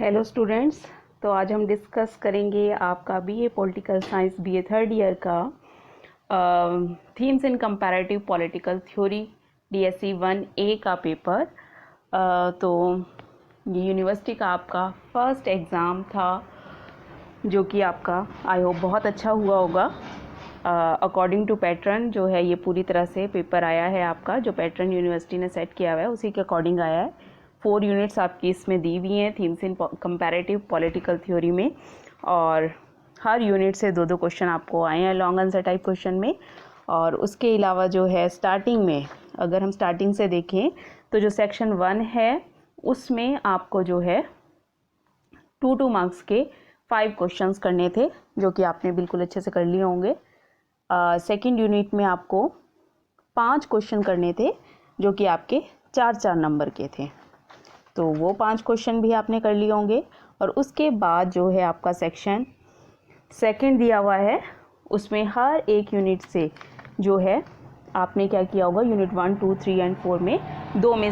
Hello students. तो आज हम डिस्कस करेंगे आपका BA political science BA third year का themes in comparative political theory DSC 1A का पेपर। तो ये यूनिवर्सिटी का आपका फर्स्ट एग्ज़ाम था जो कि आपका आई होप बहुत अच्छा हुआ होगा। अकॉर्डिंग टू पैटर्न जो है ये पूरी तरह से पेपर आया है आपका, जो पैटर्न यूनिवर्सिटी ने सेट किया हुआ है उसी के अकॉर्डिंग आया है। 4 यूनिट्स आपकी इसमें दी हुई हैं themes in comparative political theory में, और हर यूनिट से 2-2 क्वेश्चन आपको आए हैं लॉन्ग आंसर टाइप क्वेश्चन में। और उसके अलावा जो है स्टार्टिंग में, अगर हम स्टार्टिंग से देखें तो जो सेक्शन 1 है उसमें आपको जो है 2-2 मार्क्स के 5 क्वेश्चंस करने थे, जो कि आपने बिल्कुल अच्छे से कर लिए होंगे। सेकंड यूनिट में आपको 5 क्वेश्चन करने थे जो कि आपके 4-4 नंबर के थे, तो वो 5 क्वेश्चन भी आपने कर लिए होंगे। और उसके बाद जो है आपका सेक्शन सेकंड दिया हुआ है, उसमें हर एक यूनिट से जो है आपने क्या किया होगा, यूनिट 1, 2, 3 एंड 4 में 2 में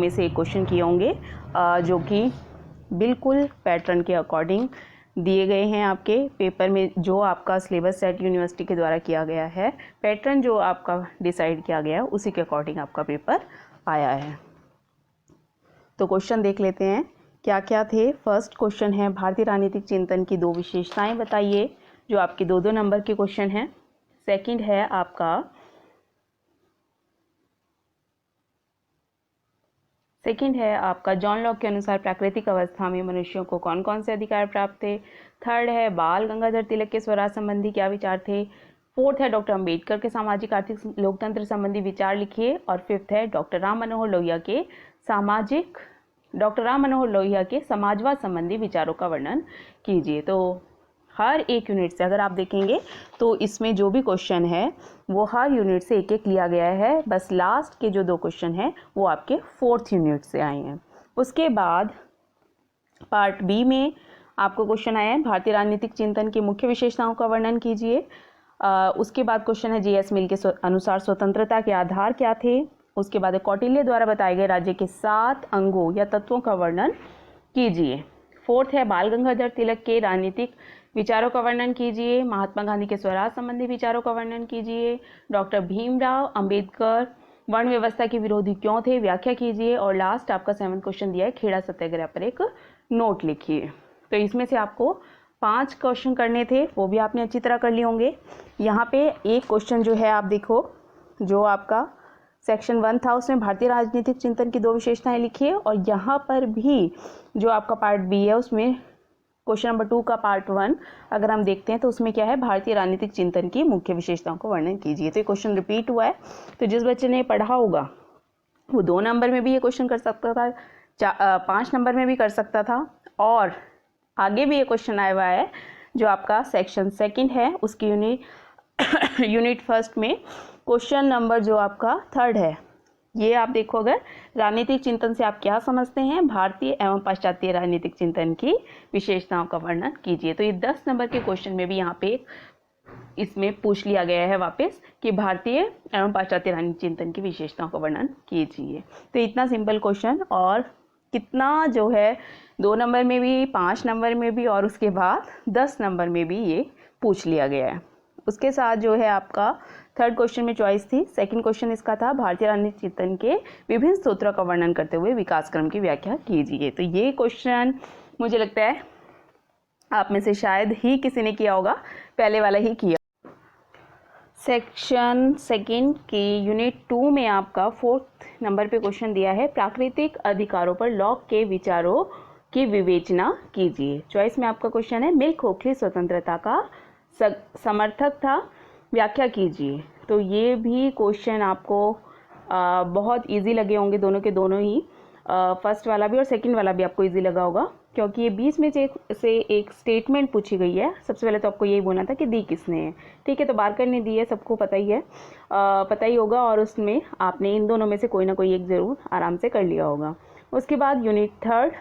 से एक क्वेश्चन किए होंगे, जो कि बिल्कुल पैटर्न के अकॉर्डिंग दिए गए हैं आपके पेपर में। जो आपका सिलेबस सेट यूनिवर्सिटी के द्वारा किया गया है, पैटर्न जो आपका डिसाइड किया गया है उसी के अकॉर्डिंग आपका पेपर आया है। तो क्वेश्चन देख लेते हैं क्या क्या थे। फर्स्ट क्वेश्चन है भारतीय राजनीतिक चिंतन की 2 विशेषताएं बताइए, जो आपके 2-2 नंबर के क्वेश्चन हैं। सेकंड है आपका जॉन लॉक के अनुसार प्राकृतिक अवस्था में मनुष्यों को कौन कौन से अधिकार प्राप्त थे। थर्ड है बाल गंगाधर तिलक के स्वराज संबंधी क्या विचार थे। फोर्थ है डॉक्टर अंबेडकर के सामाजिक आर्थिक लोकतंत्र संबंधी विचार लिखिए। और फिफ्थ है डॉक्टर राम मनोहर लोहिया के समाजवाद संबंधी विचारों का वर्णन कीजिए। तो हर एक यूनिट से अगर आप देखेंगे तो इसमें जो भी क्वेश्चन है वो हर यूनिट से एक एक लिया गया है, बस लास्ट के जो 2 क्वेश्चन हैं वो आपके 4th यूनिट से आए हैं। उसके बाद पार्ट बी में आपको क्वेश्चन आया है भारतीय राजनीतिक चिंतन की मुख्य विशेषताओं का वर्णन कीजिए। उसके बाद क्वेश्चन है J.S. मिल के अनुसार स्वतंत्रता के आधार क्या थे। उसके बाद कौटिल्य द्वारा बताए गए राज्य के 7 अंगों या तत्वों का वर्णन कीजिए। फोर्थ है बाल गंगाधर तिलक के राजनीतिक विचारों का वर्णन कीजिए। महात्मा गांधी के स्वराज संबंधी विचारों का वर्णन कीजिए। डॉक्टर भीमराव अंबेडकर वर्ण व्यवस्था के विरोधी क्यों थे, व्याख्या कीजिए। और लास्ट आपका 7th क्वेश्चन दिया है खेड़ा सत्याग्रह पर एक नोट लिखिए। तो इसमें से आपको 5 क्वेश्चन करने थे, वो भी आपने अच्छी तरह कर लिए होंगे। यहाँ पे एक क्वेश्चन जो है आप देखो, जो आपका सेक्शन 1 था उसमें भारतीय राजनीतिक चिंतन की 2 विशेषताएं लिखिए। और यहाँ पर भी जो आपका पार्ट बी है उसमें क्वेश्चन नंबर 2 का पार्ट 1 अगर हम देखते हैं तो उसमें क्या है, भारतीय राजनीतिक चिंतन की मुख्य विशेषताओं का वर्णन कीजिए। तो ये क्वेश्चन रिपीट हुआ है, तो जिस बच्चे ने पढ़ा होगा वो 2 नंबर में भी ये क्वेश्चन कर सकता था, 5 नंबर में भी कर सकता था। और आगे भी ये क्वेश्चन आया हुआ है जो आपका सेक्शन सेकंड है उसकी यूनिट फर्स्ट में क्वेश्चन नंबर जो आपका 3rd है। ये आप देखो, अगर राजनीतिक चिंतन से आप क्या समझते हैं, भारतीय एवं पाश्चात्य राजनीतिक चिंतन की विशेषताओं का वर्णन कीजिए। तो ये 10 नंबर के क्वेश्चन में भी यहाँ पे इसमें पूछ लिया गया है वापस कि भारतीय एवं पाश्चात्य राजनीतिक चिंतन की विशेषताओं का वर्णन कीजिए। तो इतना सिंपल क्वेश्चन, और कितना जो है 2 नंबर में भी, 5 नंबर में भी, और उसके बाद 10 नंबर में भी ये पूछ लिया गया है। उसके साथ जो है आपका 3rd क्वेश्चन में चॉइस थी। 2nd क्वेश्चन इसका था भारतीय राजनीतिक चिंतन के विभिन्न स्त्रोतों का वर्णन करते हुए विकास क्रम की व्याख्या कीजिए। तो ये क्वेश्चन मुझे लगता है आप में से शायद ही किसी ने किया होगा, पहले वाला ही किया। सेक्शन सेकंड की यूनिट 2 में आपका 4th नंबर पे क्वेश्चन दिया है प्राकृतिक अधिकारों पर लॉक के विचारों की विवेचना कीजिए। चॉइस में आपका क्वेश्चन है मिल खोखली स्वतंत्रता का समर्थक था, व्याख्या कीजिए। तो ये भी क्वेश्चन आपको बहुत इजी लगे होंगे, दोनों के दोनों ही, फर्स्ट वाला भी और सेकंड वाला भी आपको इजी लगा होगा, क्योंकि ये बीच में से एक स्टेटमेंट पूछी गई है। सबसे पहले तो आपको यही बोलना था कि दी किसने है, ठीक है, तो बारकर ने दी है, सबको पता ही है, पता ही होगा, और उसमें आपने इन दोनों में से कोई ना कोई एक ज़रूर आराम से कर लिया होगा। उसके बाद यूनिट 3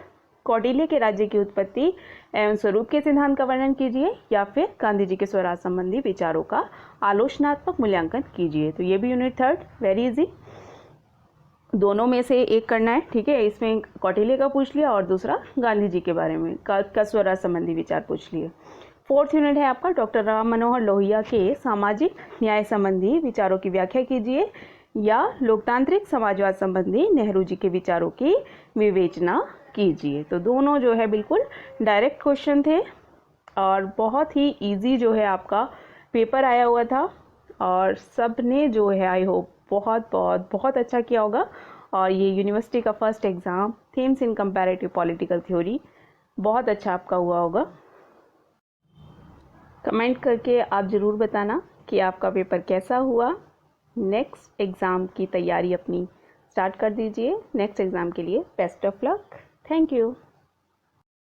कौटिल्य के राज्य की उत्पत्ति एवं स्वरूप के सिद्धांत का वर्णन कीजिए, या फिर गांधी जी के स्वराज संबंधी विचारों का आलोचनात्मक मूल्यांकन कीजिए। तो ये भी यूनिट 3 वेरी इजी। दोनों में से एक करना है, ठीक है। इसमें कौटिल्य का पूछ लिया और दूसरा गांधी जी के बारे में का स्वराज संबंधी विचार पूछ लिए। 4th यूनिट है आपका डॉक्टर राम मनोहर लोहिया के सामाजिक न्याय संबंधी विचारों की व्याख्या कीजिए या लोकतांत्रिक समाजवाद संबंधी नेहरू जी के विचारों की विवेचना कीजिए। तो दोनों जो है बिल्कुल डायरेक्ट क्वेश्चन थे और बहुत ही इजी जो है आपका पेपर आया हुआ था और सब ने जो है आई होप बहुत बहुत बहुत अच्छा किया होगा। और ये यूनिवर्सिटी का first exam themes in comparative political theory बहुत अच्छा आपका हुआ होगा। कमेंट करके आप ज़रूर बताना कि आपका पेपर कैसा हुआ। नेक्स्ट एग्ज़ाम की तैयारी अपनी स्टार्ट कर दीजिए। नेक्स्ट एग्ज़ाम के लिए best of luck. Thank you.